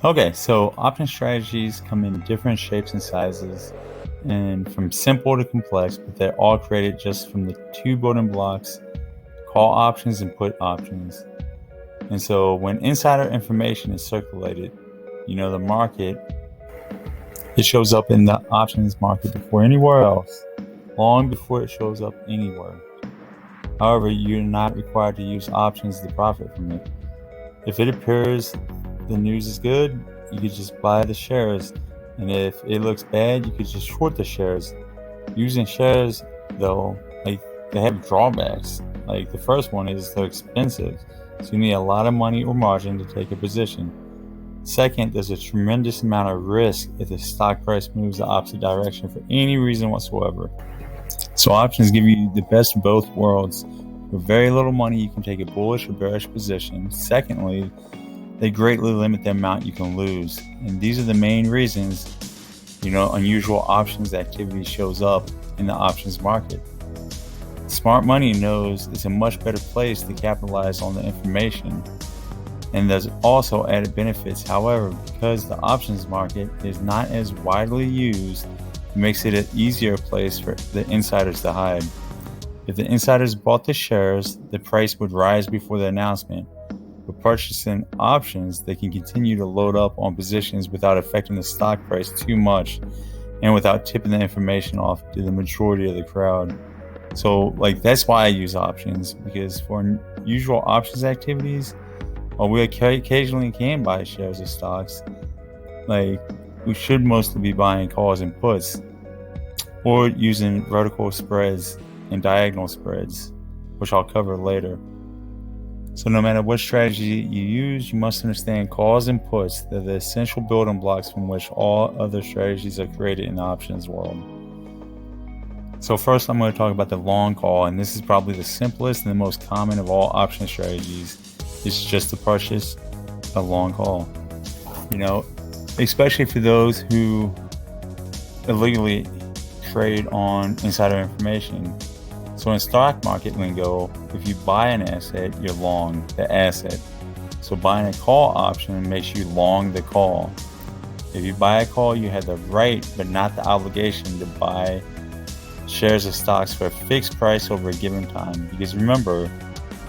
Okay, so option strategies come in different shapes and sizes, and from simple to complex, but they're all created just from the two building blocks: call options and put options. And so when insider information is circulated, the market, it shows up in the options market before anywhere else, long before it shows up anywhere. However, you're not required to use options to profit from it. If it appears the news is good, you could just buy the shares. And if it looks bad, you could just short the shares. Using shares, though, they have drawbacks. Like the first one is they're expensive, so you need a lot of money or margin to take a position. Second, there's a tremendous amount of risk if the stock price moves the opposite direction for any reason whatsoever. So options give you the best of both worlds. For very little money, you can take a bullish or bearish position. Secondly, they greatly limit the amount you can lose. And these are the main reasons, unusual options activity shows up in the options market. Smart money knows it's a much better place to capitalize on the information. And there's also added benefits. However, because the options market is not as widely used, it makes it an easier place for the insiders to hide. If the insiders bought the shares, the price would rise before the announcement. With purchasing options, they can continue to load up on positions without affecting the stock price too much and without tipping the information off to the majority of the crowd. So, that's why I use options, because for usual options activities, while we occasionally can buy shares of stocks, we should mostly be buying calls and puts, or using vertical spreads and diagonal spreads, which I'll cover later. So no matter what strategy you use, you must understand calls and puts. They're the essential building blocks from which all other strategies are created in the options world. So first I'm going to talk about the long call, and this is probably the simplest and the most common of all option strategies. It's just to purchase a long call. Especially for those who illegally trade on insider information. So in stock market lingo, if you buy an asset, you're long the asset. So buying a call option makes you long the call. If you buy a call, you have the right but not the obligation to buy shares of stocks for a fixed price over a given time. Because remember,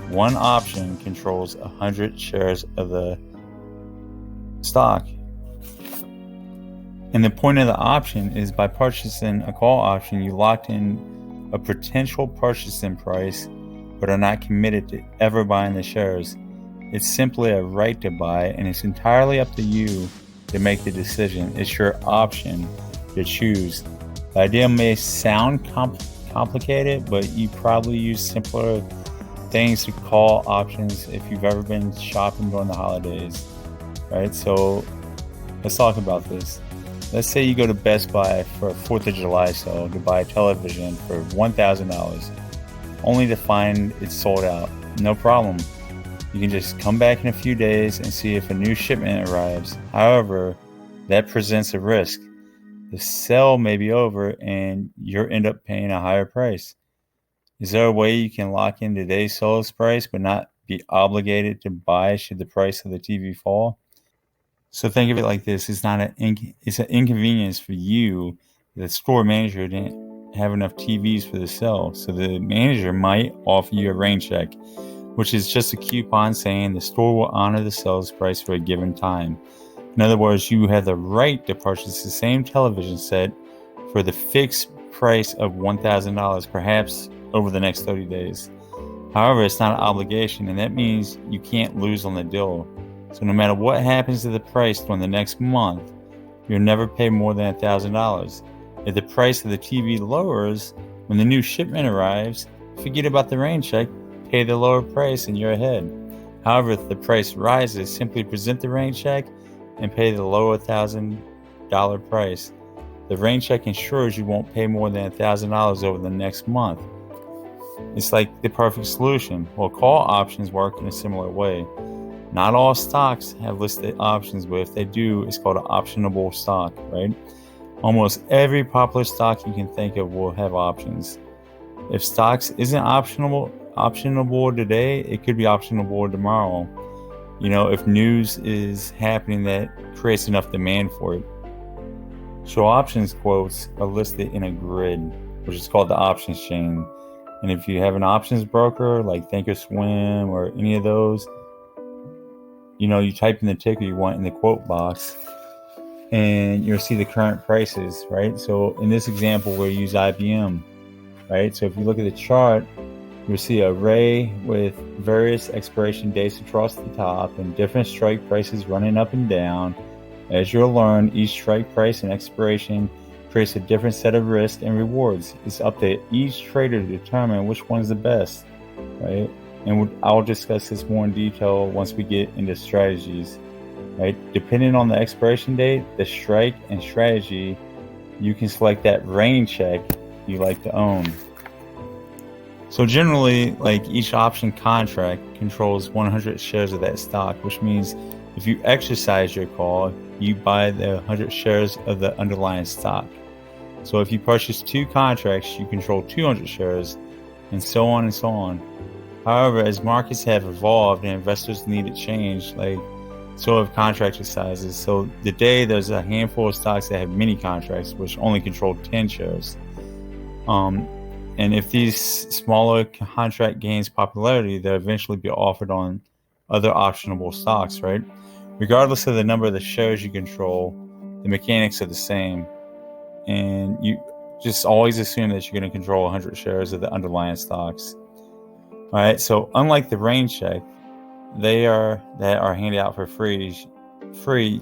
one option controls 100 shares of the stock. And the point of the option is by purchasing a call option, you locked in a potential purchasing price, but are not committed to ever buying the shares. It's simply a right to buy, and it's entirely up to you to make the decision. It's your option to choose. The idea may sound complicated, but you probably use simpler things to call options if you've ever been shopping during the holidays, right? So let's talk about this. Let's say you go to Best Buy for a 4th of July sale to buy a television for $1,000, only to find it's sold out. No problem. You can just come back in a few days and see if a new shipment arrives. However, that presents a risk. The sale may be over and you'll end up paying a higher price. Is there a way you can lock in today's sales price but not be obligated to buy should the price of the TV fall? So think of it like this: it's an inconvenience for you. The store manager didn't have enough TVs for the sale, so the manager might offer you a rain check, which is just a coupon saying the store will honor the sales price for a given time. In other words, you have the right to purchase the same television set for the fixed price of $1,000, perhaps over the next 30 days. However, it's not an obligation, and that means you can't lose on the deal. So no matter what happens to the price during the next month, you'll never pay more than $1,000. If the price of the TV lowers when the new shipment arrives, forget about the rain check, pay the lower price, and you're ahead. However, if the price rises, simply present the rain check and pay the lower $1,000 price. The rain check ensures you won't pay more than $1,000 over the next month. It's like the perfect solution. Well, call options work in a similar way. Not all stocks have listed options, but if they do, it's called an optionable stock, right? Almost every popular stock you can think of will have options. If stocks isn't optionable today, it could be optionable tomorrow. if news is happening that creates enough demand for it. So options quotes are listed in a grid, which is called the options chain. And if you have an options broker like Thinkorswim or any of those, you type in the ticker you want in the quote box and you'll see the current prices, right? So in this example, we'll use IBM, right? So if you look at the chart, you'll see an array with various expiration dates across the top and different strike prices running up and down. As you'll learn, each strike price and expiration creates a different set of risks and rewards. It's up to each trader to determine which one's the best, right? And I'll discuss this more in detail once we get into strategies, right? Depending on the expiration date, the strike, and strategy, you can select that rain check you like to own. So generally, like each option contract controls 100 shares of that stock, which means if you exercise your call, you buy the 100 shares of the underlying stock. So if you purchase 2 contracts, you control 200 shares, and so on and so on. However, as markets have evolved and investors need to change, so have contract sizes. So today there's a handful of stocks that have mini contracts, which only control 10 shares. And if these smaller contract gains popularity, they'll eventually be offered on other optionable stocks, right? Regardless of the number of the shares you control, the mechanics are the same. And you just always assume that you're going to control 100 shares of the underlying stocks. All right, so unlike the rain check, that are handed out for free,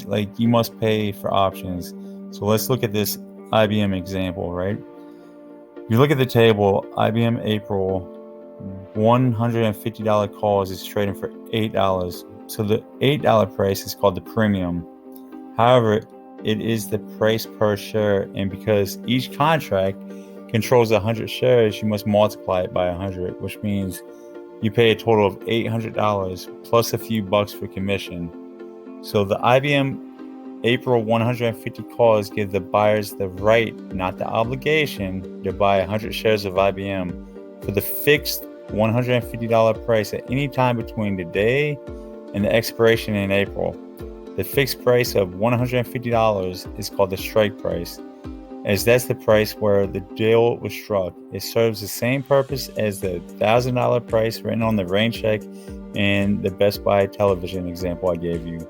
like you must pay for options. So let's look at this IBM example, right? If you look at the table, IBM April $150 calls is trading for $8. So the $8 price is called the premium. However, it is the price per share, and because each contract controls 100 shares, you must multiply it by 100, which means you pay a total of $800 plus a few bucks for commission. So the IBM April 150 calls give the buyers the right, not the obligation, to buy 100 shares of IBM for the fixed $150 price at any time between today and the expiration in April. The fixed price of $150 is called the strike price, as that's the price where the deal was struck. It serves the same purpose as the $1,000 price written on the rain check and the Best Buy television example I gave you.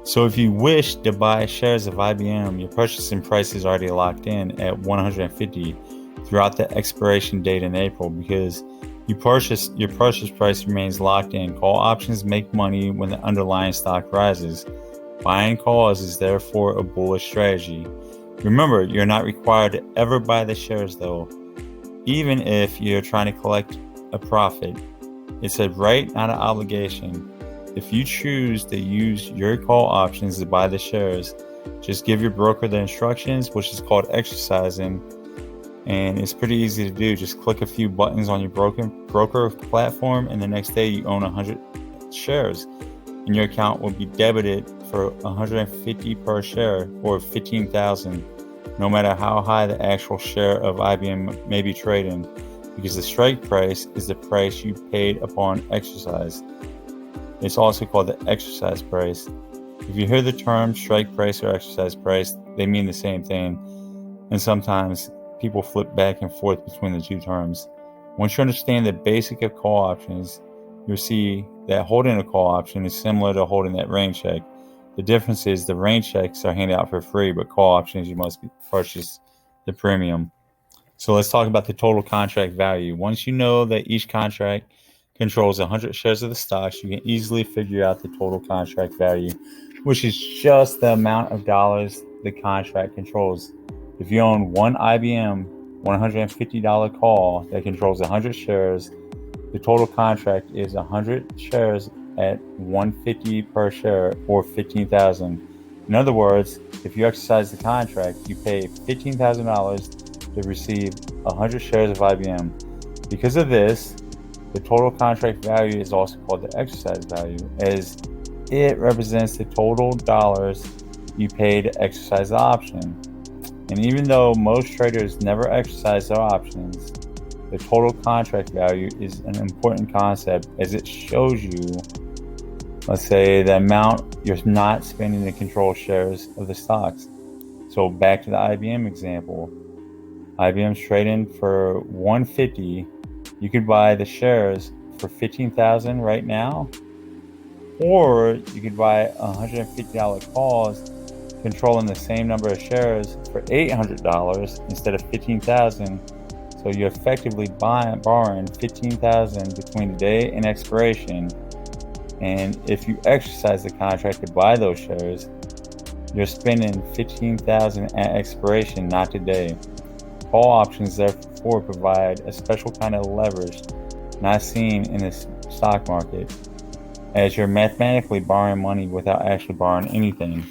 So if you wish to buy shares of IBM, your purchasing price is already locked in at $150 throughout the expiration date in April, because your purchase price remains locked in. Call options make money when the underlying stock rises. Buying calls is therefore a bullish strategy. Remember, you're not required to ever buy the shares though, even if you're trying to collect a profit. It's a right, not an obligation. If you choose to use your call options to buy the shares, just give your broker the instructions, which is called exercising, and it's pretty easy to do. Just click a few buttons on your broker platform, and the next day you own 100 shares, and your account will be debited for $150 per share, or $15,000, no matter how high the actual share of IBM may be trading, because the strike price is the price you paid upon exercise. It's also called the exercise price. If you hear the term strike price or exercise price, they mean the same thing, and sometimes people flip back and forth between the two terms. Once you understand the basic of call options, you'll see that holding a call option is similar to holding that rain check. The difference is the rain checks are handed out for free, but call options you must purchase the premium. So let's talk about the total contract value. Once you know that each contract controls 100 shares of the stocks, you can easily figure out the total contract value, which is just the amount of dollars the contract controls. If you own one IBM $150 call that controls 100 shares, the total contract is 100 shares at $150 per share, or $15,000. In other words, if you exercise the contract, you pay $15,000 to receive 100 shares of IBM. Because of this, the total contract value is also called the exercise value, as it represents the total dollars you pay to exercise the option. And even though most traders never exercise their options, the total contract value is an important concept, as it shows you Let's say the amount you're not spending to control shares of the stocks. So back to the IBM example. IBM's trading for 150. You could buy the shares for 15,000 right now, or you could buy $150 calls controlling the same number of shares for $800 instead of 15,000. So you're effectively borrowing 15,000 between today and expiration. And if you exercise the contract to buy those shares, you're spending 15,000 at expiration, not today. Call options therefore provide a special kind of leverage not seen in the stock market, as you're mathematically borrowing money without actually borrowing anything.